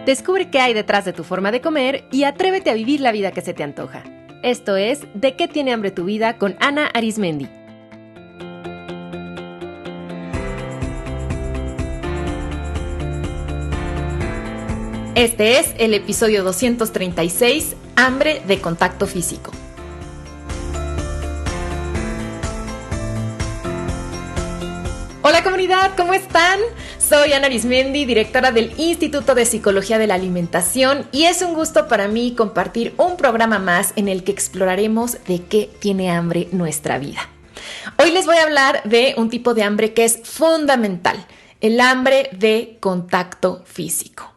Descubre qué hay detrás de tu forma de comer y atrévete a vivir la vida que se te antoja. Esto es ¿De qué tiene hambre tu vida? Con Ana Arismendi. Este es el episodio 236, Hambre de contacto físico. Hola comunidad, ¿cómo están? Soy Ana Arismendi, directora del Instituto de Psicología de la Alimentación, y es un gusto para mí compartir un programa más en el que exploraremos de qué tiene hambre nuestra vida. Hoy les voy a hablar de un tipo de hambre que es fundamental, el hambre de contacto físico.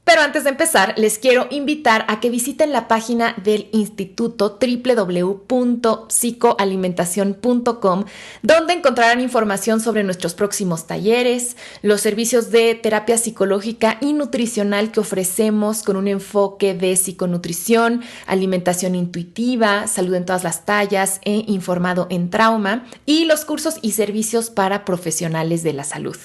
Pero antes de empezar, les quiero invitar a que visiten la página del instituto www.psicoalimentacion.com, donde encontrarán información sobre nuestros próximos talleres, los servicios de terapia psicológica y nutricional que ofrecemos con un enfoque de psiconutrición, alimentación intuitiva, salud en todas las tallas e informado en trauma, y los cursos y servicios para profesionales de la salud.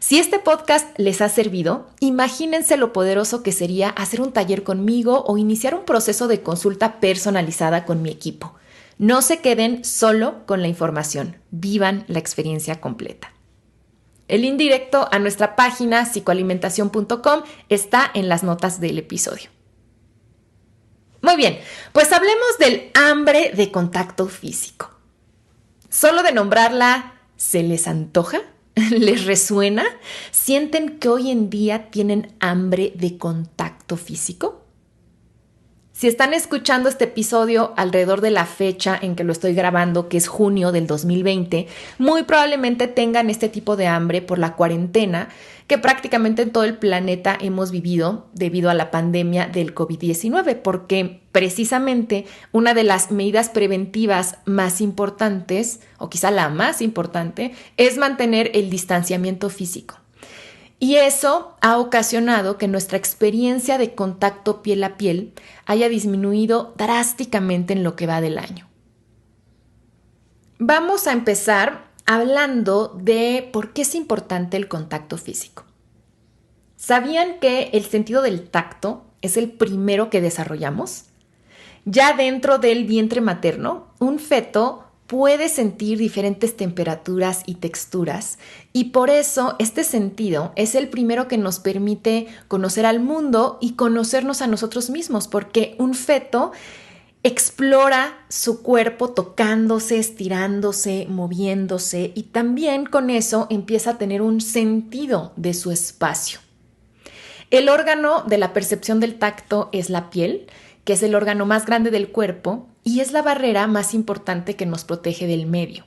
Si este podcast les ha servido, imagínense lo poderoso que sería hacer un taller conmigo o iniciar un proceso de consulta personalizada con mi equipo. No se queden solo con la información, vivan la experiencia completa. El link directo a nuestra página psicoalimentacion.com está en las notas del episodio. Muy bien, pues hablemos del hambre de contacto físico. Solo de nombrarla, ¿se les antoja? ¿Les resuena? ¿Sienten que hoy en día tienen hambre de contacto físico? Si están escuchando este episodio alrededor de la fecha en que lo estoy grabando, que es junio del 2020, muy probablemente tengan este tipo de hambre por la cuarentena que prácticamente en todo el planeta hemos vivido debido a la pandemia del COVID-19, porque precisamente una de las medidas preventivas más importantes, o quizá la más importante, es mantener el distanciamiento físico. Y eso ha ocasionado que nuestra experiencia de contacto piel a piel haya disminuido drásticamente en lo que va del año. Vamos a empezar hablando de por qué es importante el contacto físico. ¿Sabían que el sentido del tacto es el primero que desarrollamos? Ya dentro del vientre materno, un feto puede sentir diferentes temperaturas y texturas, y por eso este sentido es el primero que nos permite conocer al mundo y conocernos a nosotros mismos, porque un feto explora su cuerpo tocándose, estirándose, moviéndose, y también con eso empieza a tener un sentido de su espacio. El órgano de la percepción del tacto es la piel, que es el órgano más grande del cuerpo y es la barrera más importante que nos protege del medio.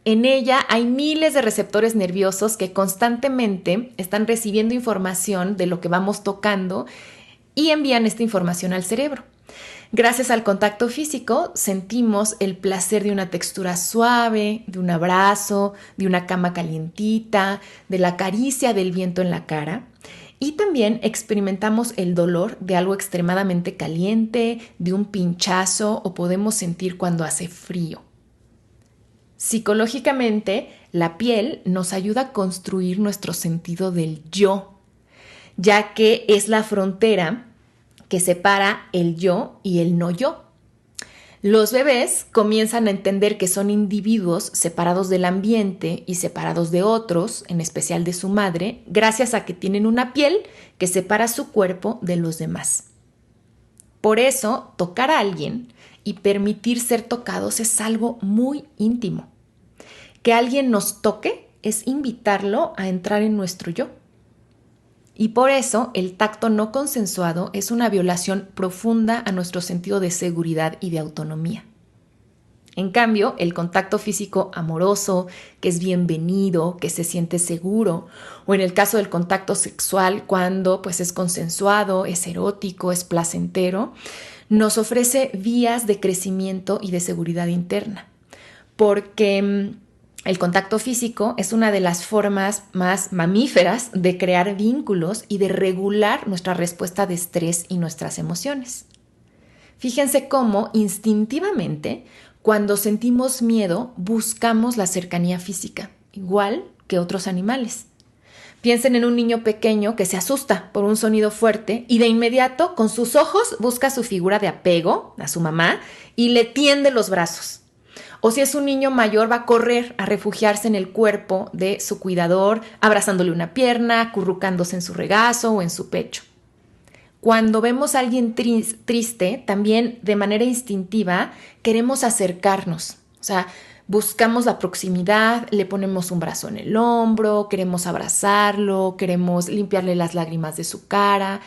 En ella hay miles de receptores nerviosos que constantemente están recibiendo información de lo que vamos tocando y envían esta información al cerebro. Gracias al contacto físico sentimos el placer de una textura suave, de un abrazo, de una cama calientita, de la caricia del viento en la cara. Y también experimentamos el dolor de algo extremadamente caliente, de un pinchazo, o podemos sentir cuando hace frío. Psicológicamente, la piel nos ayuda a construir nuestro sentido del yo, ya que es la frontera que separa el yo y el no yo. Los bebés comienzan a entender que son individuos separados del ambiente y separados de otros, en especial de su madre, gracias a que tienen una piel que separa su cuerpo de los demás. Por eso, tocar a alguien y permitir ser tocados es algo muy íntimo. Que alguien nos toque es invitarlo a entrar en nuestro yo. Y por eso el tacto no consensuado es una violación profunda a nuestro sentido de seguridad y de autonomía. En cambio, el contacto físico amoroso, que es bienvenido, que se siente seguro, o en el caso del contacto sexual, cuando es consensuado, es erótico, es placentero, nos ofrece vías de crecimiento y de seguridad interna. Porque el contacto físico es una de las formas más mamíferas de crear vínculos y de regular nuestra respuesta de estrés y nuestras emociones. Fíjense cómo instintivamente, cuando sentimos miedo, buscamos la cercanía física, igual que otros animales. Piensen en un niño pequeño que se asusta por un sonido fuerte y de inmediato con sus ojos busca su figura de apego, a su mamá, y le tiende los brazos. O si es un niño mayor, va a correr a refugiarse en el cuerpo de su cuidador, abrazándole una pierna, acurrucándose en su regazo o en su pecho. Cuando vemos a alguien triste, también de manera instintiva queremos acercarnos. O sea, buscamos la proximidad, le ponemos un brazo en el hombro, queremos abrazarlo, queremos limpiarle las lágrimas de su cara.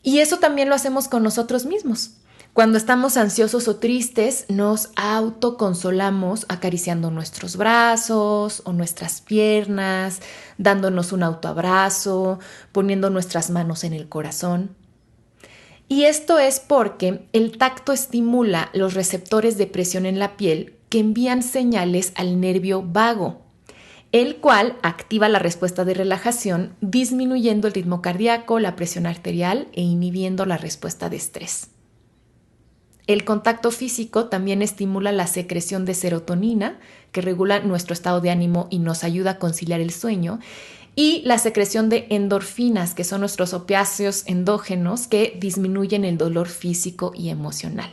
Y eso también lo hacemos con nosotros mismos. Cuando estamos ansiosos o tristes, nos autoconsolamos acariciando nuestros brazos o nuestras piernas, dándonos un autoabrazo, poniendo nuestras manos en el corazón. Y esto es porque el tacto estimula los receptores de presión en la piel que envían señales al nervio vago, el cual activa la respuesta de relajación, disminuyendo el ritmo cardíaco, la presión arterial e inhibiendo la respuesta de estrés. El contacto físico también estimula la secreción de serotonina, que regula nuestro estado de ánimo y nos ayuda a conciliar el sueño, y la secreción de endorfinas, que son nuestros opiáceos endógenos que disminuyen el dolor físico y emocional.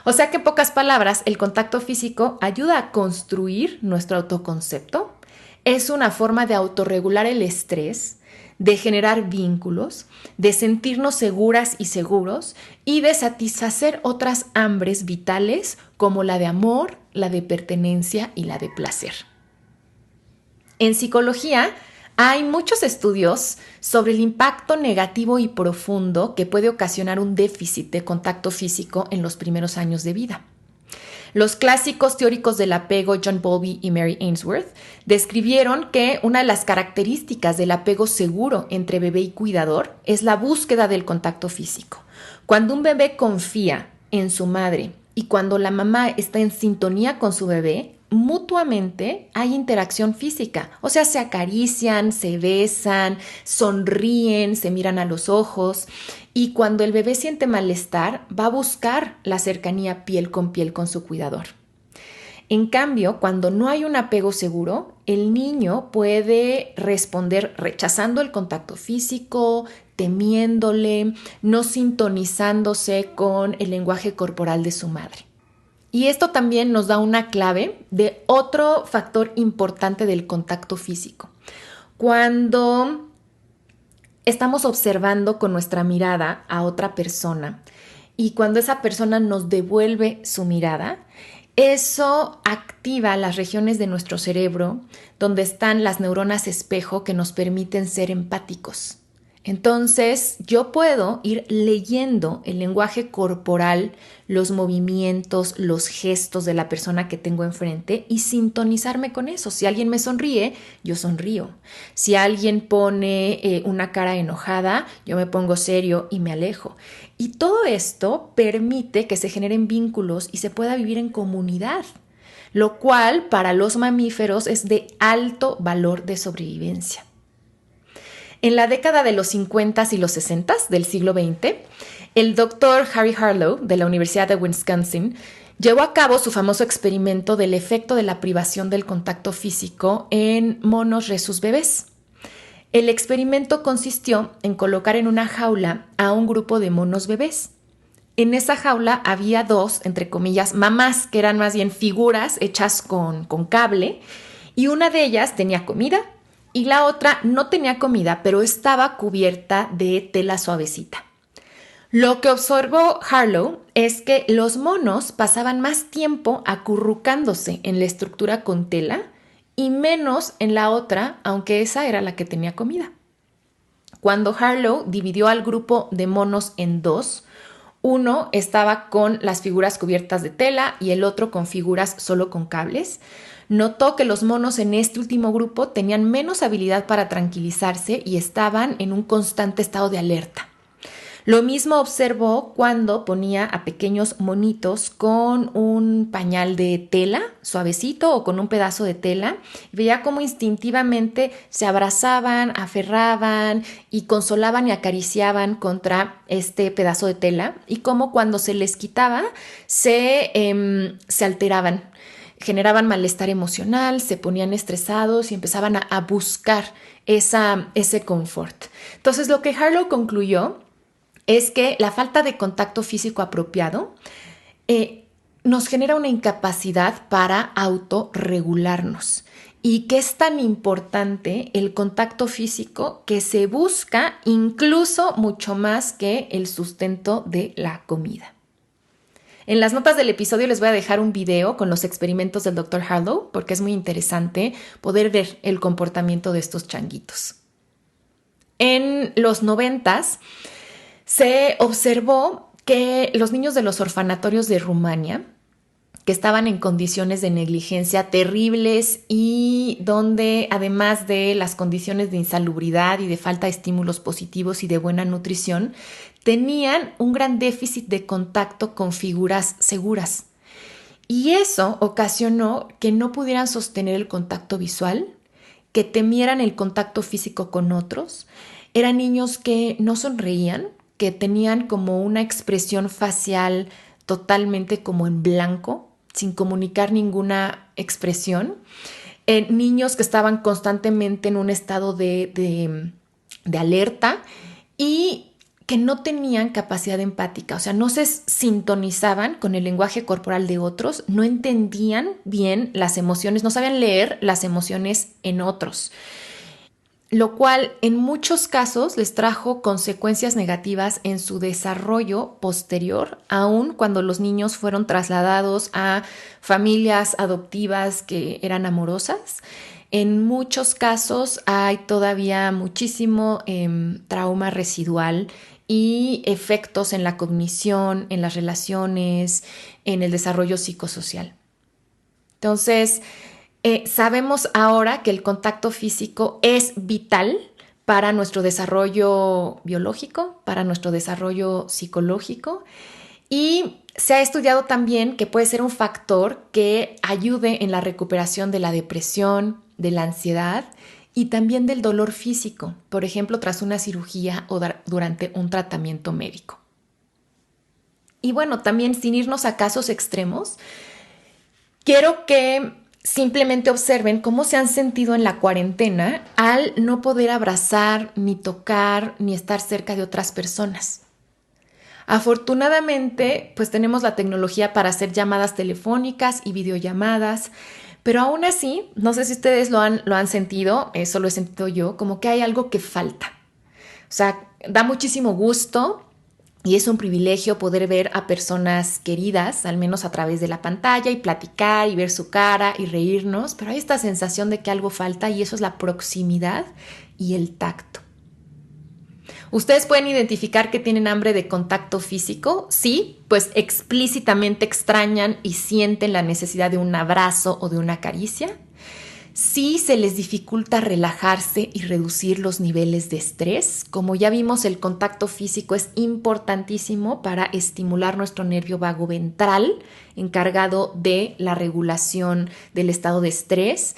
O sea que en pocas palabras, el contacto físico ayuda a construir nuestro autoconcepto, es una forma de autorregular el estrés, de generar vínculos, de sentirnos seguras y seguros y de satisfacer otras hambres vitales como la de amor, la de pertenencia y la de placer. En psicología hay muchos estudios sobre el impacto negativo y profundo que puede ocasionar un déficit de contacto físico en los primeros años de vida. Los clásicos teóricos del apego, John Bowlby y Mary Ainsworth, describieron que una de las características del apego seguro entre bebé y cuidador es la búsqueda del contacto físico. Cuando un bebé confía en su madre y cuando la mamá está en sintonía con su bebé, mutuamente hay interacción física. O sea, se acarician, se besan, sonríen, se miran a los ojos. Y cuando el bebé siente malestar, va a buscar la cercanía piel con su cuidador. En cambio, cuando no hay un apego seguro, el niño puede responder rechazando el contacto físico, temiéndole, no sintonizándose con el lenguaje corporal de su madre. Y esto también nos da una clave de otro factor importante del contacto físico. Cuando estamos observando con nuestra mirada a otra persona y cuando esa persona nos devuelve su mirada, eso activa las regiones de nuestro cerebro donde están las neuronas espejo que nos permiten ser empáticos. Entonces, yo puedo ir leyendo el lenguaje corporal, los movimientos, los gestos de la persona que tengo enfrente y sintonizarme con eso. Si alguien me sonríe, yo sonrío. Si alguien pone una cara enojada, yo me pongo serio y me alejo. Y todo esto permite que se generen vínculos y se pueda vivir en comunidad, lo cual para los mamíferos es de alto valor de sobrevivencia. En la década de los 50 y los 60 del siglo XX, el doctor Harry Harlow de la Universidad de Wisconsin llevó a cabo su famoso experimento del efecto de la privación del contacto físico en monos rhesus bebés. El experimento consistió en colocar en una jaula a un grupo de monos bebés. En esa jaula había dos, entre comillas, mamás, que eran más bien figuras hechas con cable, y una de ellas tenía comida y la otra no tenía comida, pero estaba cubierta de tela suavecita. Lo que observó Harlow es que los monos pasaban más tiempo acurrucándose en la estructura con tela y menos en la otra, aunque esa era la que tenía comida. Cuando Harlow dividió al grupo de monos en dos, uno estaba con las figuras cubiertas de tela y el otro con figuras solo con cables, notó que los monos en este último grupo tenían menos habilidad para tranquilizarse y estaban en un constante estado de alerta. Lo mismo observó cuando ponía a pequeños monitos con un pañal de tela suavecito o con un pedazo de tela. Veía cómo instintivamente se abrazaban, aferraban y consolaban y acariciaban contra este pedazo de tela y cómo cuando se les quitaba se alteraban. generaban malestar emocional, se ponían estresados y empezaban a buscar ese confort. Entonces, lo que Harlow concluyó es que la falta de contacto físico apropiado nos genera una incapacidad para autorregularnos y que es tan importante el contacto físico que se busca incluso mucho más que el sustento de la comida. En las notas del episodio les voy a dejar un video con los experimentos del Dr. Harlow porque es muy interesante poder ver el comportamiento de estos changuitos. En los 90s se observó que los niños de los orfanatorios de Rumania, que estaban en condiciones de negligencia terribles y donde además de las condiciones de insalubridad y de falta de estímulos positivos y de buena nutrición, tenían un gran déficit de contacto con figuras seguras. Y eso ocasionó que no pudieran sostener el contacto visual, que temieran el contacto físico con otros. Eran niños que no sonreían, que tenían como una expresión facial totalmente como en blanco, sin comunicar ninguna expresión. Niños que estaban constantemente en un estado de alerta y que no tenían capacidad empática, o sea, no se sintonizaban con el lenguaje corporal de otros, no entendían bien las emociones, no sabían leer las emociones en otros, lo cual en muchos casos les trajo consecuencias negativas en su desarrollo posterior, aun cuando los niños fueron trasladados a familias adoptivas que eran amorosas. En muchos casos hay todavía muchísimo trauma residual y efectos en la cognición, en las relaciones, en el desarrollo psicosocial. Entonces, sabemos ahora que el contacto físico es vital para nuestro desarrollo biológico, para nuestro desarrollo psicológico y se ha estudiado también que puede ser un factor que ayude en la recuperación de la depresión, de la ansiedad y también del dolor físico, por ejemplo, tras una cirugía o durante un tratamiento médico. Y bueno, también sin irnos a casos extremos, quiero que simplemente observen cómo se han sentido en la cuarentena al no poder abrazar, ni tocar, ni estar cerca de otras personas. Afortunadamente, pues tenemos la tecnología para hacer llamadas telefónicas y videollamadas, pero aún así, no sé si ustedes lo han sentido, eso lo he sentido yo, como que hay algo que falta. O sea, da muchísimo gusto y es un privilegio poder ver a personas queridas, al menos a través de la pantalla, y platicar y ver su cara y reírnos, pero hay esta sensación de que algo falta y eso es la proximidad y el tacto. ¿Ustedes pueden identificar que tienen hambre de contacto físico? Sí, pues explícitamente extrañan y sienten la necesidad de un abrazo o de una caricia. Sí, se les dificulta relajarse y reducir los niveles de estrés. Como ya vimos, el contacto físico es importantísimo para estimular nuestro nervio vago ventral, encargado de la regulación del estado de estrés.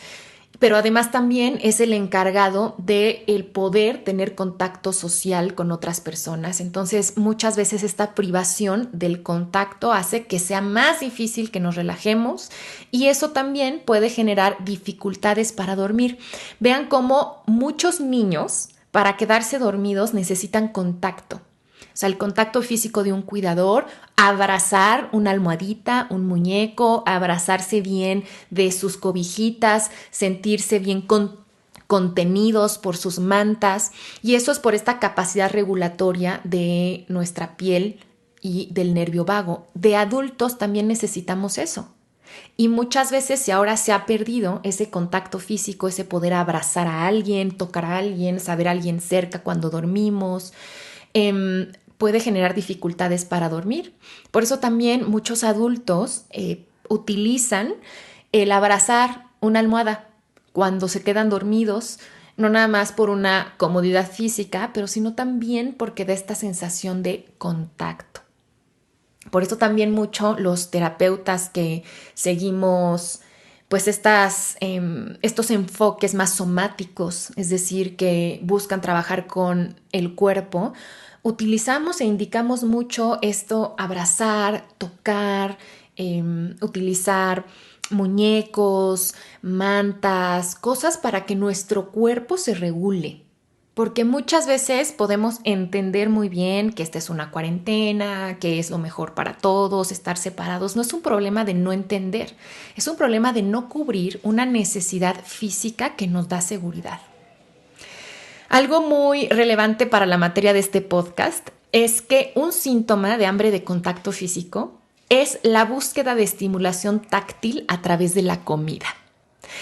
Pero además también es el encargado de el poder tener contacto social con otras personas. Entonces, muchas veces esta privación del contacto hace que sea más difícil que nos relajemos y eso también puede generar dificultades para dormir. Vean cómo muchos niños, para quedarse dormidos, necesitan contacto. O sea, el contacto físico de un cuidador, abrazar una almohadita, un muñeco, abrazarse bien de sus cobijitas, sentirse bien contenidos por sus mantas. Y eso es por esta capacidad regulatoria de nuestra piel y del nervio vago. De adultos también necesitamos eso. Y muchas veces, si ahora se ha perdido ese contacto físico, ese poder abrazar a alguien, tocar a alguien, saber a alguien cerca cuando dormimos, puede generar dificultades para dormir. Por eso también muchos adultos utilizan el abrazar una almohada cuando se quedan dormidos, no nada más por una comodidad física, pero sino también porque da esta sensación de contacto. Por eso también mucho los terapeutas que seguimos pues estos enfoques más somáticos, es decir, que buscan trabajar con el cuerpo, utilizamos e indicamos mucho esto, abrazar, tocar, utilizar muñecos, mantas, cosas para que nuestro cuerpo se regule. Porque muchas veces podemos entender muy bien que esta es una cuarentena, que es lo mejor para todos, estar separados. No es un problema de no entender, es un problema de no cubrir una necesidad física que nos da seguridad. Algo muy relevante para la materia de este podcast es que un síntoma de hambre de contacto físico es la búsqueda de estimulación táctil a través de la comida.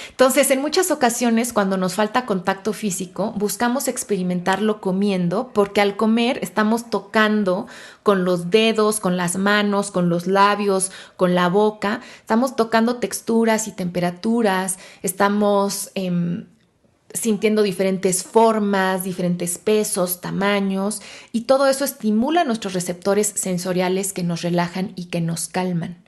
Entonces, en muchas ocasiones, cuando nos falta contacto físico, buscamos experimentarlo comiendo, porque al comer estamos tocando con los dedos, con las manos, con los labios, con la boca, estamos tocando texturas y temperaturas, estamos sintiendo diferentes formas, diferentes pesos, tamaños, y todo eso estimula nuestros receptores sensoriales que nos relajan y que nos calman.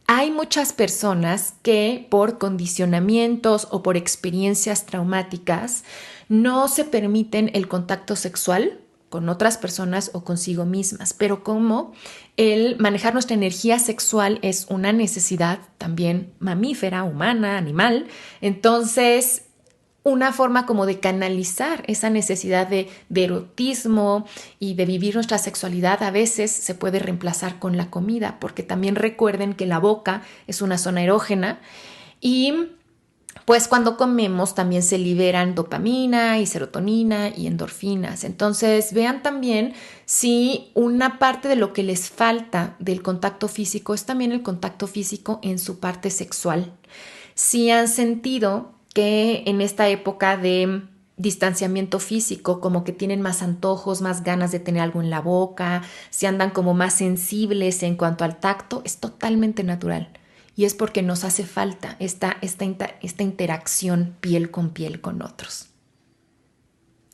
Hay muchas personas que por condicionamientos o por experiencias traumáticas no se permiten el contacto sexual con otras personas o consigo mismas, pero como el manejar nuestra energía sexual es una necesidad también mamífera, humana, animal, entonces una forma como de canalizar esa necesidad de erotismo y de vivir nuestra sexualidad a veces se puede reemplazar con la comida, porque también recuerden que la boca es una zona erógena y pues cuando comemos también se liberan dopamina y serotonina y endorfinas. Entonces vean también si una parte de lo que les falta del contacto físico es también el contacto físico en su parte sexual. Si han sentido que en esta época de distanciamiento físico, como que tienen más antojos, más ganas de tener algo en la boca, se andan como más sensibles en cuanto al tacto, es totalmente natural. Y es porque nos hace falta esta interacción piel con otros.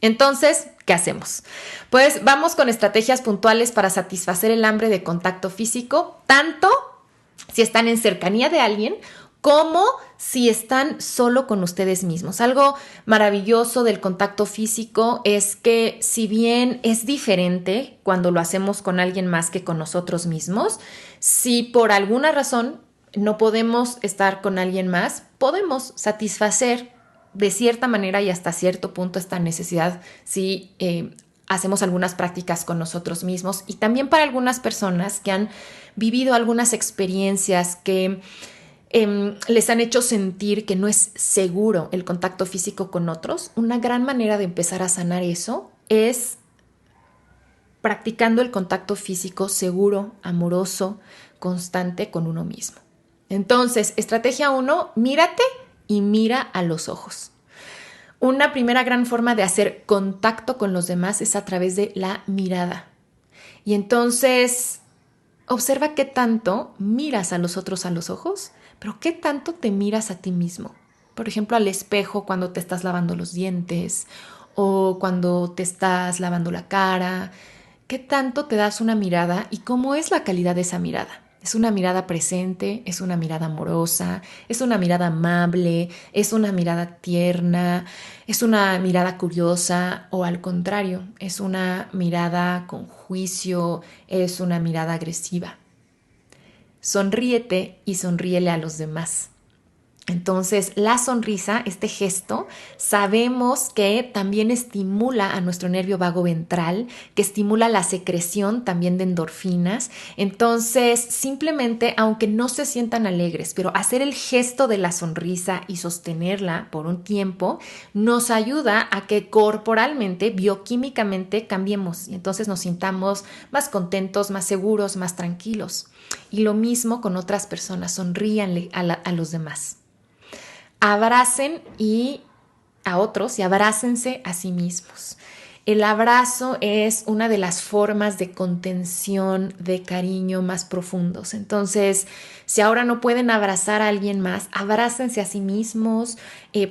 Entonces, ¿qué hacemos? Pues vamos con estrategias puntuales para satisfacer el hambre de contacto físico, tanto si están en cercanía de alguien como si están solo con ustedes mismos. Algo maravilloso del contacto físico es que si bien es diferente cuando lo hacemos con alguien más que con nosotros mismos, si por alguna razón no podemos estar con alguien más, podemos satisfacer de cierta manera y hasta cierto punto esta necesidad si hacemos algunas prácticas con nosotros mismos, y también para algunas personas que han vivido algunas experiencias que les han hecho sentir que no es seguro el contacto físico con otros. Una gran manera de empezar a sanar eso es practicando el contacto físico seguro, amoroso, constante con uno mismo. Entonces, estrategia 1, mírate y mira a los ojos. Una primera gran forma de hacer contacto con los demás es a través de la mirada. Y entonces, observa qué tanto miras a los otros a los ojos, pero qué tanto te miras a ti mismo. Por ejemplo, al espejo cuando te estás lavando los dientes o cuando te estás lavando la cara. ¿Qué tanto te das una mirada y cómo es la calidad de esa mirada? ¿Es una mirada presente? ¿Es una mirada amorosa? ¿Es una mirada amable? ¿Es una mirada tierna? ¿Es una mirada curiosa? ¿O al contrario, es una mirada con juicio? ¿Es una mirada agresiva? Sonríete y sonríele a los demás. Entonces, la sonrisa, este gesto, sabemos que también estimula a nuestro nervio vago ventral, que estimula la secreción también de endorfinas. Entonces, simplemente, aunque no se sientan alegres, pero hacer el gesto de la sonrisa y sostenerla por un tiempo nos ayuda a que corporalmente, bioquímicamente cambiemos y entonces nos sintamos más contentos, más seguros, más tranquilos. Y lo mismo con otras personas, sonríanle a los demás. Abracen a otros y abrácense a sí mismos. El abrazo es una de las formas de contención, de cariño más profundos. Entonces, si ahora no pueden abrazar a alguien más, abrácense a sí mismos.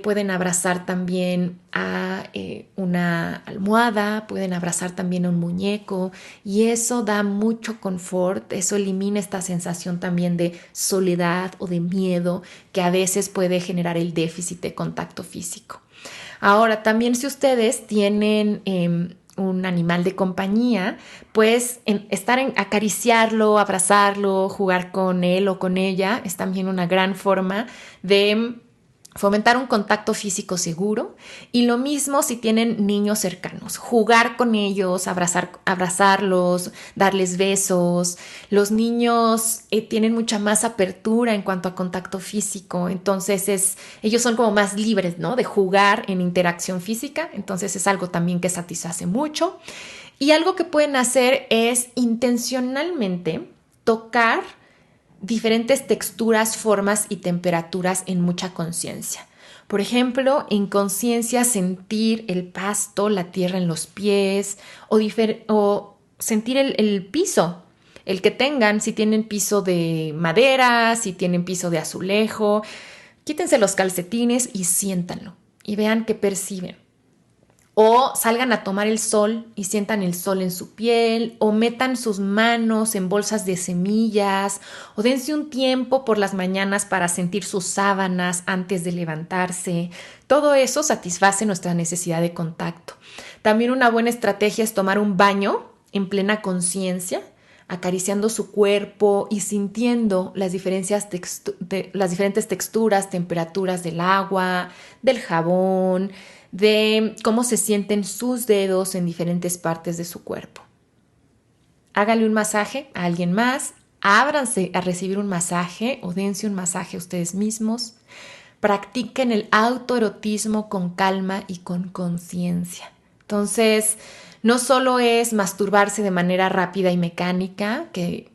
Pueden abrazar también a una almohada, pueden abrazar también a un muñeco, y eso da mucho confort, eso elimina esta sensación también de soledad o de miedo que a veces puede generar el déficit de contacto físico. Ahora, también si ustedes tienen un animal de compañía, pues acariciarlo, abrazarlo, jugar con él o con ella es también una gran forma de fomentar un contacto físico seguro. Y lo mismo si tienen niños cercanos, jugar con ellos, abrazarlos, darles besos. Los niños tienen mucha más apertura en cuanto a contacto físico, entonces ellos son como más libres, ¿no?, de jugar en interacción física, entonces es algo también que satisface mucho. Y algo que pueden hacer es intencionalmente tocar diferentes texturas, formas y temperaturas en mucha conciencia. Por ejemplo, en conciencia sentir el pasto, la tierra en los pies o sentir el piso, el que tengan, si tienen piso de madera, si tienen piso de azulejo. Quítense los calcetines y siéntanlo y vean qué perciben. O salgan a tomar el sol y sientan el sol en su piel, o metan sus manos en bolsas de semillas, o dense un tiempo por las mañanas para sentir sus sábanas antes de levantarse. Todo eso satisface nuestra necesidad de contacto. También una buena estrategia es tomar un baño en plena conciencia, acariciando su cuerpo y sintiendo las diferentes texturas, temperaturas del agua, del jabón, de cómo se sienten sus dedos en diferentes partes de su cuerpo. Háganle un masaje a alguien más, ábranse a recibir un masaje o dense un masaje a ustedes mismos. Practiquen el autoerotismo con calma y con conciencia. Entonces, no solo es masturbarse de manera rápida y mecánica, que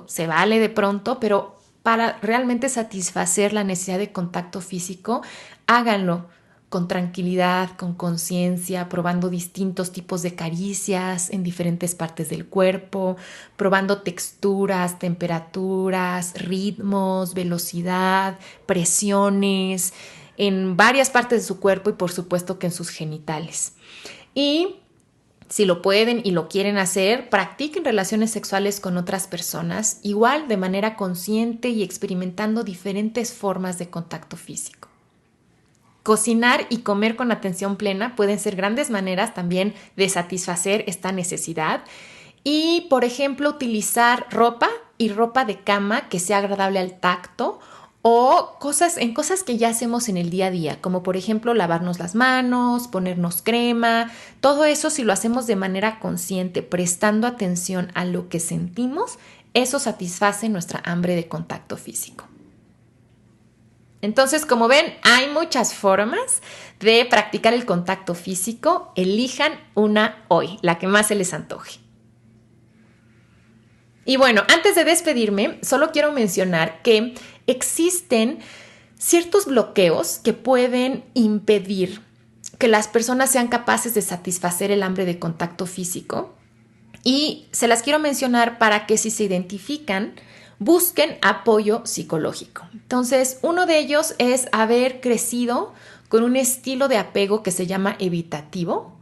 se vale de pronto, pero para realmente satisfacer la necesidad de contacto físico, háganlo con tranquilidad, con conciencia, probando distintos tipos de caricias en diferentes partes del cuerpo, probando texturas, temperaturas, ritmos, velocidad, presiones en varias partes de su cuerpo y por supuesto que en sus genitales. Y si lo pueden y lo quieren hacer, practiquen relaciones sexuales con otras personas, igual de manera consciente y experimentando diferentes formas de contacto físico. Cocinar y comer con atención plena pueden ser grandes maneras también de satisfacer esta necesidad. Y, por ejemplo, utilizar ropa de cama que sea agradable al tacto o cosas que ya hacemos en el día a día, como por ejemplo lavarnos las manos, ponernos crema. Todo eso, si lo hacemos de manera consciente, prestando atención a lo que sentimos, eso satisface nuestra hambre de contacto físico. Entonces, como ven, hay muchas formas de practicar el contacto físico. Elijan una hoy, la que más se les antoje. Y bueno, antes de despedirme, solo quiero mencionar que existen ciertos bloqueos que pueden impedir que las personas sean capaces de satisfacer el hambre de contacto físico. Y se las quiero mencionar para que si se identifican, busquen apoyo psicológico. Entonces, uno de ellos es haber crecido con un estilo de apego que se llama evitativo,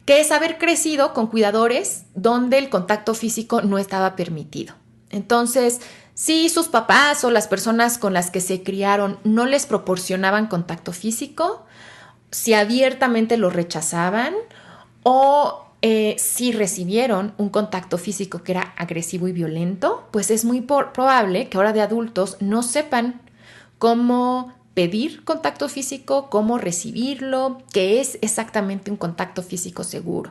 que es haber crecido con cuidadores donde el contacto físico no estaba permitido. Entonces, si sus papás o las personas con las que se criaron no les proporcionaban contacto físico, si abiertamente lo rechazaban o si recibieron un contacto físico que era agresivo y violento, pues es muy probable que ahora de adultos no sepan cómo pedir contacto físico, cómo recibirlo, qué es exactamente un contacto físico seguro.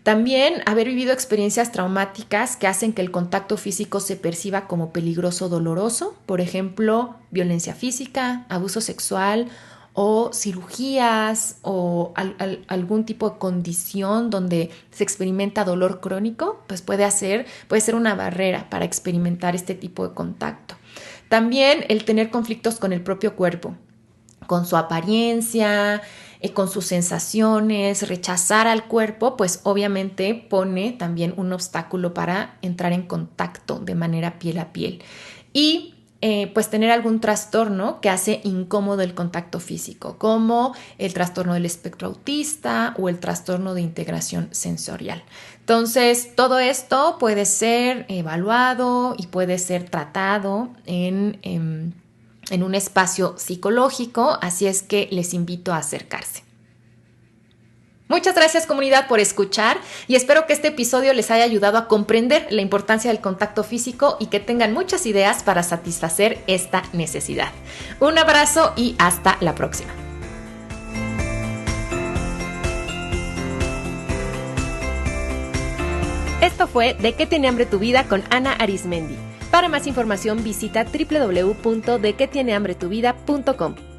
También haber vivido experiencias traumáticas que hacen que el contacto físico se perciba como peligroso o doloroso, por ejemplo, violencia física, abuso sexual o cirugías o algún tipo de condición donde se experimenta dolor crónico, pues puede ser una barrera para experimentar este tipo de contacto. También el tener conflictos con el propio cuerpo, con su apariencia, con sus sensaciones, rechazar al cuerpo, pues obviamente pone también un obstáculo para entrar en contacto de manera piel a piel. Y pues tener algún trastorno que hace incómodo el contacto físico, como el trastorno del espectro autista o el trastorno de integración sensorial. Entonces, todo esto puede ser evaluado y puede ser tratado en un espacio psicológico, así es que les invito a acercarse. Muchas gracias, comunidad, por escuchar y espero que este episodio les haya ayudado a comprender la importancia del contacto físico y que tengan muchas ideas para satisfacer esta necesidad. Un abrazo y hasta la próxima. Esto fue ¿De qué tiene hambre tu vida? Con Ana Arismendi. Para más información visita www.dequetienehambretuvida.com.